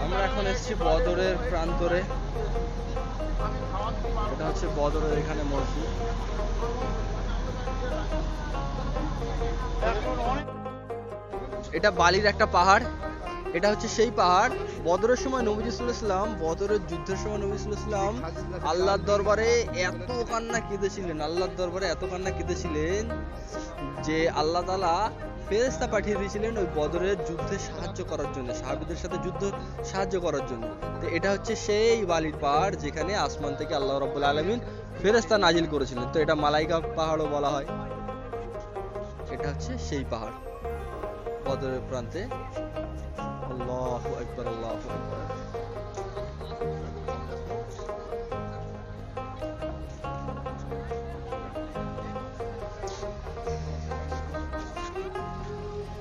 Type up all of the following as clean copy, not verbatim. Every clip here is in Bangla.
আমরা এখন এসেছি বদরের প্রান্তরে। এটা হচ্ছে বদরের এখানে মসজিদ। এটা বালির একটা পাহাড়। এটা হচ্ছে সেই পাহাড় বদরের সময় নবীজি সাল্লাল্লাহু আলাইহি ওয়াসাল্লাম, বদরের যুদ্ধের সময় নবী সাল্লাল্লাহু আলাইহি ওয়াসাল্লাম আল্লাহর দরবারে এত কান্না কেঁদেছিলেন, আল্লাহর দরবারে এত কান্না কেঁদেছিলেন যে আল্লাহ তাআলা ফেরেশতা পাঠিয়ে দিয়েছিলেন ওই বদরের যুদ্ধে সাহায্য করার জন্য, সাহাবীদের সাথে যুদ্ধ সাহায্য করার জন্য। তো এটা হচ্ছে সেই বালির পাহাড় যেখানে আসমান থেকে আল্লাহ রাব্বুল আলামিন ফেরেশতা নাজিল করেছিলেন। তো এটা মালাইকা পাহাড়ও বলা হয়। এটা হচ্ছে সেই পাহাড় বদরের প্রান্তে। আল্লাহু আকবার, আল্লাহু আকবার।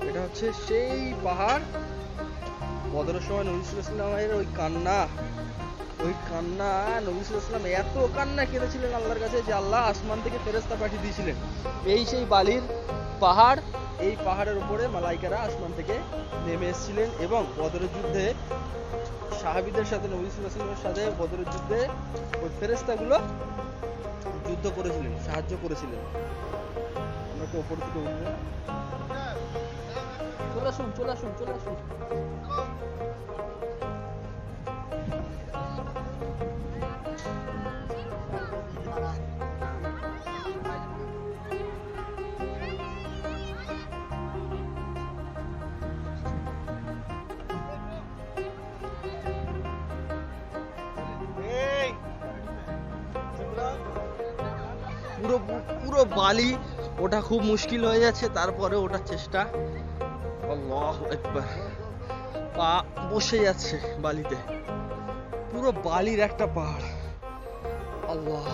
এটা হচ্ছে সেই পাহাড় বদরের সময় নবী সাল্লাল্লাহু আলাইহি ওয়াসাল্লামের ওই কান্না নবী সাল্লাল্লাহু আলাইহি ওয়াসাল্লাম এত কান্না কেঁদেছিলেন আল্লাহর কাছে যে আল্লাহ আসমান থেকে ফেরেশতা পাঠিয়ে দিয়েছিলেন। এই সেই বালির পাহাড়, এই পাহাড়ের উপরে মালাইকারা আসমান থেকে নেমে এসেছিলেন এবং বদরের যুদ্ধে সাহাবীদের সাথে, নবী সাল্লাল্লাহু আলাইহি ওয়াসাল্লামের সাথে বদরের যুদ্ধে ওই ফেরেশতাগুলো যুদ্ধ করেছিলেন, সাহায্য করেছিলেন। আমরা তো উপর থেকে উঠবো। চলে আসুন, চলে আসুন, চলে আসুন। পুরো পুরো বালি ওটা খুব মুশকিল হয়ে যাচ্ছে, তারপরে ওটার চেষ্টা। আল্লাহু আকবার। পা বসে যাচ্ছে বালিতে। পুরো বালির একটা পাহাড়। আল্লাহ,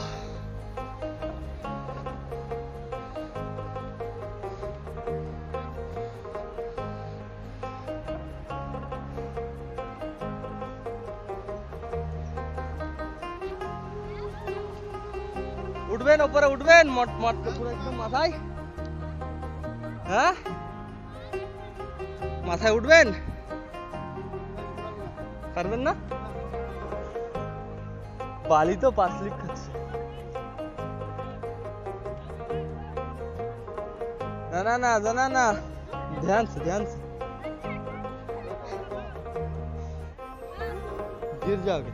উঠবেন উপরে, উঠবেন পুরো একদম মাথায়। হ্যাঁ, মাথায় উঠবেন? পারবেন না? বালি তো পাসলিক খাচ্ছে। ना ना ना ना ना, ध्यान से, ध्यान से, गिर जाओगे।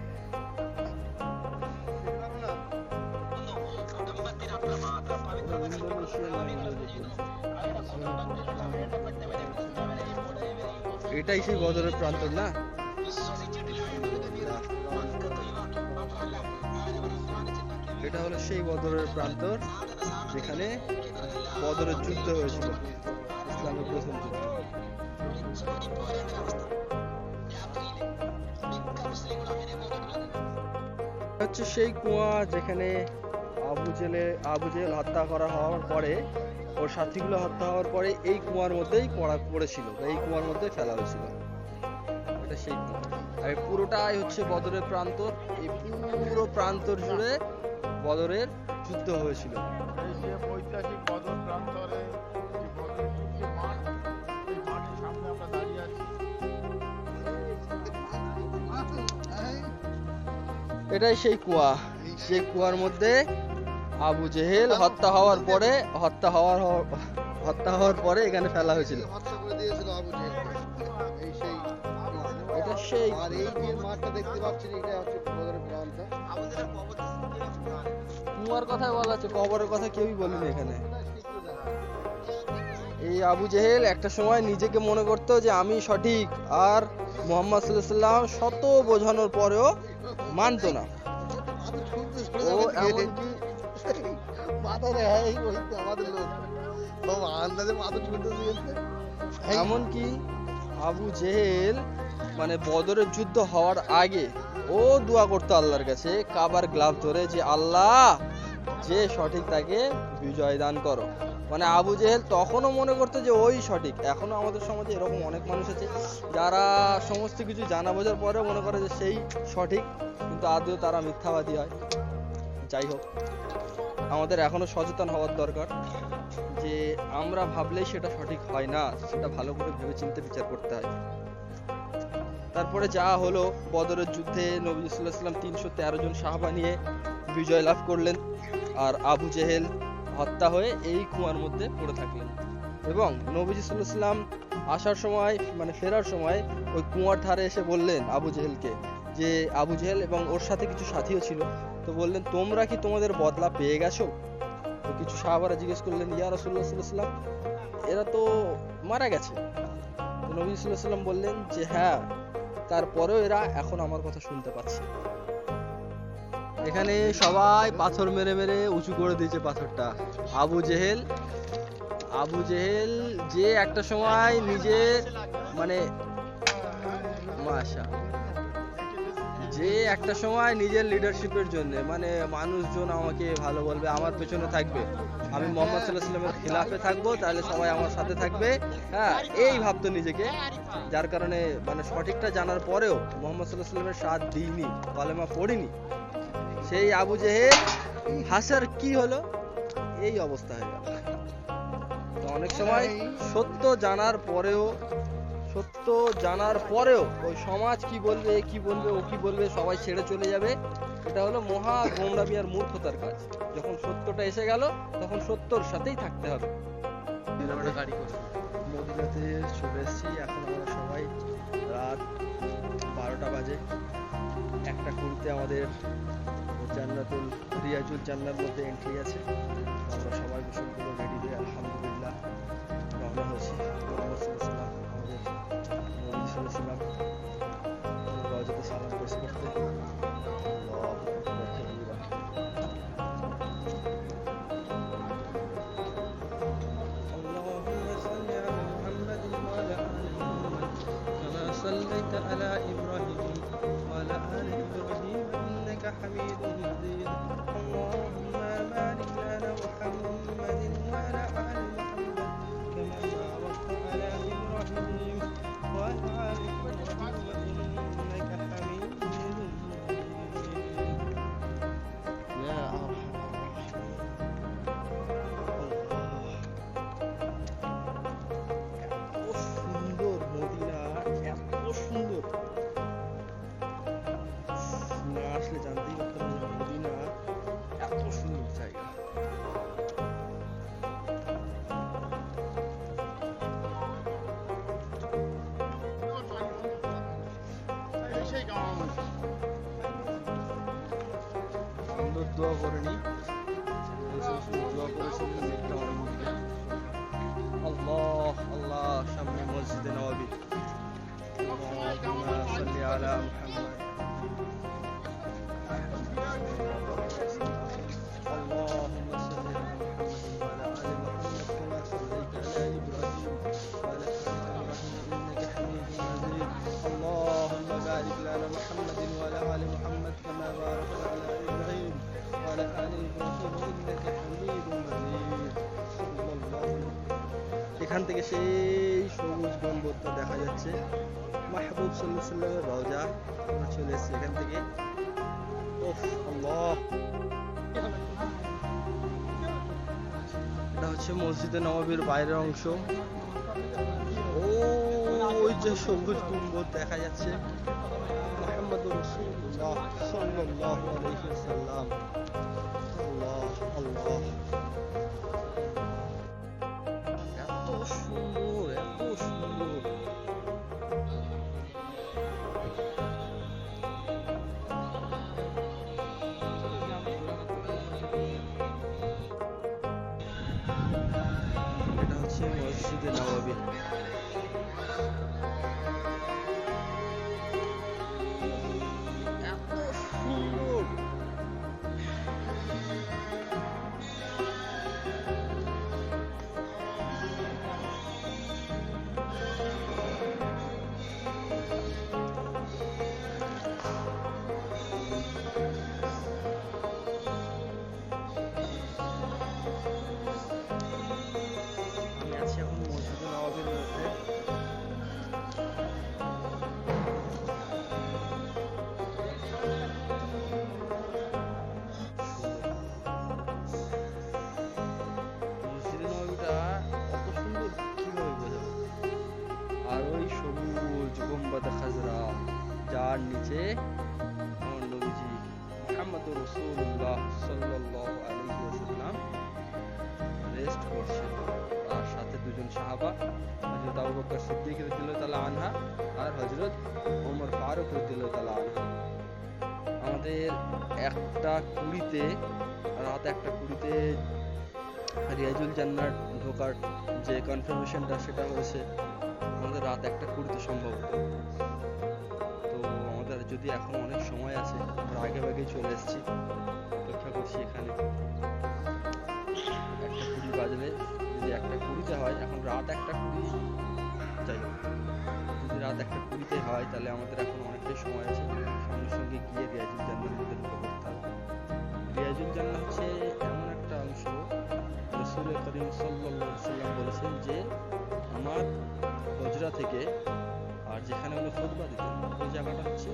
এটাই সেই বদরের প্রান্তর না? এটা হলো সেই বদরের প্রান্তর যেখানে বদরের যুদ্ধ হয়েছিল, ইসলামের প্রথম যুদ্ধ। হচ্ছে সেই কুয়া যেখানে আবু জেহেল হত্যা করা হওয়ার পরে, ওর সাথীগুলো হত্যা হওয়ার পরে এই কুয়ার মধ্যেই পড়েছিল, এই কুয়ার মধ্যে ফেলা হয়েছিল। এটা সেই কুয়া। আর পুরোটাই হচ্ছে বদরের প্রান্তর। এই পুরো প্রান্তর জুড়ে বদরের যুদ্ধ হয়েছিল। এই যে ঐতিহাসিক বদর প্রান্তরে যে বদর যুদ্ধের মাঠ, এই মাঠের সামনে আমরা দাঁড়িয়ে আছি। এটাই সেই কুয়া, যে কুয়ার মধ্যে আবু জেহেল হত্যা হওয়ার পরে এখানে ফেলা হয়েছিল। হত্যা করে দিয়েছিল আবু জেহেল। এই সেই এটা সেই, আর এই যে মাঠটা দেখতে পাচ্ছেন, এটা হচ্ছে বদরের প্রান্ত। কুয়ার কথাই বলা হচ্ছে, কবরের কথা কেউই বলেনি এখানে। এই আবু জেহেল একটা সময় নিজেকে মনে করতো যে আমি সঠিক, আর মুহাম্মদ সাল্লাল্লাহু আলাইহি ওয়াসাল্লাম শত বোঝানোর পরেও মানতো না। ও এমনকি এমনকি আবু জেহেল মানে বদরের যুদ্ধ হওয়ার আগে ও দোয়া করতো আল্লাহর কাছে কাবার গ্লাভ ধরে যে আল্লাহ, যে সঠিক তাকে বিজয় দান করো। মানে আবু জেহেল তখনও মনে করতো যে ওই সঠিক। এখনো আমাদের সমাজে এরকম অনেক মানুষ আছে যারা সমস্ত কিছু জানা বোঝার পরেও মনে করে যে সেই সঠিক, কিন্তু আদৌ তারা মিথ্যাবাদী হয়। যাই হোক, আমাদের এখনো সচেতন হওয়ার দরকার যে আমরা ভাবলেই সেটা সঠিক হয় না, সেটা ভালো করে ভেবেচিন্তে বিচার করতে হয়। তারপরে যা হলো, বদরের যুদ্ধে নবী সাল্লাল্লাহু আলাইহি ওয়াসাল্লাম 313 জন সাহাবা নিয়ে বিজয় লাভ করলেন, আর আবু জেহেল হত্যা হয়ে এই কুয়ার মধ্যে পড়ে থাকলেন। এবং নবীজি সাল্লাল্লাহু আলাইহি ওয়াসাল্লাম আসার সময় মানে ফেরার সময় ওই কুয়ার ধারে এসে বললেন আবু জেহেলকে, যে আবু জেহেল এবং ওর সাথে কিছু সাথীও ছিল, তো বললেন তোমরা কি তোমাদের বদলা পেয়ে গেছো? তো কিছু সাহাবারা জিজ্ঞেস করলেন, ইয়া রাসূলুল্লাহ সাল্লাল্লাহু আলাইহি ওয়াসাল্লাম, এরা তো মারা গেছে। তো নবী সাল্লাল্লাহু আলাইহি ওয়াসাল্লাম বললেন যে হ্যাঁ, তারপরেও এরা এখন আমার কথা শুনতে পাচ্ছে। এখানে সবাই পাথর মেরে মেরে উঁচু করে দিয়েছে পাথরটা। আবু জেহেল যে একটা সময় নিজে মানে মাশা যে একটা সময় নিজের লিডারশিপের জন্য মানে মানুষজন আমাকে ভালো বলবে, আমার পেছনে থাকবে, আমি মোহাম্মদ সাল্লাল্লাহু আলাইহি ওয়াসাল্লামের খিলাফে থাকবো, তাহলে সবাই আমার সাথে থাকবে, হ্যাঁ এই ভাবতো নিজেকে। যার কারণে মানে সঠিকটা জানার পরেও মোহাম্মদ সাল্লাল্লাহু আলাইহি ওয়াসাল্লামের সাথ দিইনি, কালেমা পড়িনি, সেই আবু জেহেল হাসার কি হলো, এই অবস্থা হয়ে গেল। তো অনেক সময় সত্য জানার পরেও ওই সমাজ কি বলবে ও কি বলবে সবাই ছেড়ে চলে যাবে, এটা হলো মহা গোমরামি আর মূর্খতার কাজ। যখন সত্যটা এসে গেল তখন সত্যর সাথেই থাকতে হবে। মদিনাতে চলে এসেছি, এখন আমরা সবাই রাত 12টা বাজে, 1:20 আমাদের জান্নাতুল রিয়াজুল জান্নার মধ্যে এন্ট্রি আছে। আমরা সবাই গোসলগুলো রেডি হয়ে আলহামদুলিল্লাহ রওনা হয়েছি মোহাম্মদ সাল্লাল্লাহু আলাইহি ওয়াসাল্লাম আমাদের নবী সাল্লাল্লাহু আলাইহি ওয়াসাল্লাম রওজাতে সালাম পেশ করতে। আল্লাহু আকবার কাবীরা। اللهم صل على محمد وعلى آل محمد كما صليت على إبراهيم وعلى آل إبراهيم إنك حميد مجيد اللهم بارك على محمد وعلى آل محمد كما باركت على إبراهيم وعلى آل إبراهيم إنك حميد مجيد يا أرحم الراحمين এত সুন্দর মদিনা, এত সুন্দর, না আসলে জানতেই পারতাম না মদিনা এত সুন্দর জায়গা। সুন্দর দোয়া করে নি, দোয়া করেছিলেন একটা অনেক আল্লাহ আল্লাহ সামনে মসজিদে নববী। اللهم صل على محمد اللهم صل على محمد وعلى آل محمد كما صليت على إبراهيم وعلى آل إبراهيم إنك حميد مجيد اللهم بارك على محمد وعلى آل محمد كما باركت على إبراهيم وعلى آل إبراهيم إنك حميد مجيد এখান থেকে সেই সবুজ গম্বুজটা দেখা যাচ্ছে, মাহবুব সাল্লাল্লাহু আলাইহি ওয়াসাল্লামের রওজা। আমরা চলে এসেছি এখান থেকে। ওফ আল্লাহ, এটা হচ্ছে মসজিদে নববীর বাইরের অংশ। ও ওই যে সবুজ গম্বুজ দেখা যাচ্ছে, মুহাম্মাদুর রাসূলুল্লাহ সাল্লাল্লাহু আলাইহি ওয়াসাল্লাম। আল্লাহ আল্লাহ, এত সুন্দর, এত সুন্দর। এটা হচ্ছে মসজিদে নববী। এত সুন্দর, আমি আছি এখন মসজিদে নববীর তার নিচে আমার নবীজি মুহাম্মদুর রাসূলুল্লাহ সাল্লাল্লাহু আলাইহি ওয়াসাল্লাম রেস্ট করছেন। তার সাথে দুজন সাহাবা, হযরত আবু বকর সিদ্দিক রাদিয়াল্লাহু তাআলা আনহা আর হযরত ওমর ফারুক রাদিয়াল্লাহু তাআলা আনহা। আমাদের 1:20-তে রাত 1:20-তে রিয়াজুল জান্নাত ঢোকার যে কনফার্মেশনটা সেটা হয়েছে আমাদের রাত 1:20-তে সম্ভবত। তো আমাদের যদি এখন অনেক সময় আছে, আমরা আগে ভাগেই চলে এসেছি, অপেক্ষা করছি এখানে। 1:20 বাজলে, যদি 1:20-তে হয়, এখন রাত 1:20, যাই হোক, যদি রাত 1:20-তে হয় তাহলে আমাদের এখন অনেকটাই সময় আছে। সঙ্গে সঙ্গে গিয়ে রিয়াজুল জান্নাতের মধ্যে ঢুকে পড়তে হবে। রিয়াজুল জান্নাত হচ্ছে এমন একটা অংশ, রাসূল করিম সাল্লাল্লাহু আলাইহি ওয়াসাল্লাম বলেছেন যে আমার হজরা থেকে আর যেখানে উনি খুতবা দিতেন ওই জায়গাটা হচ্ছে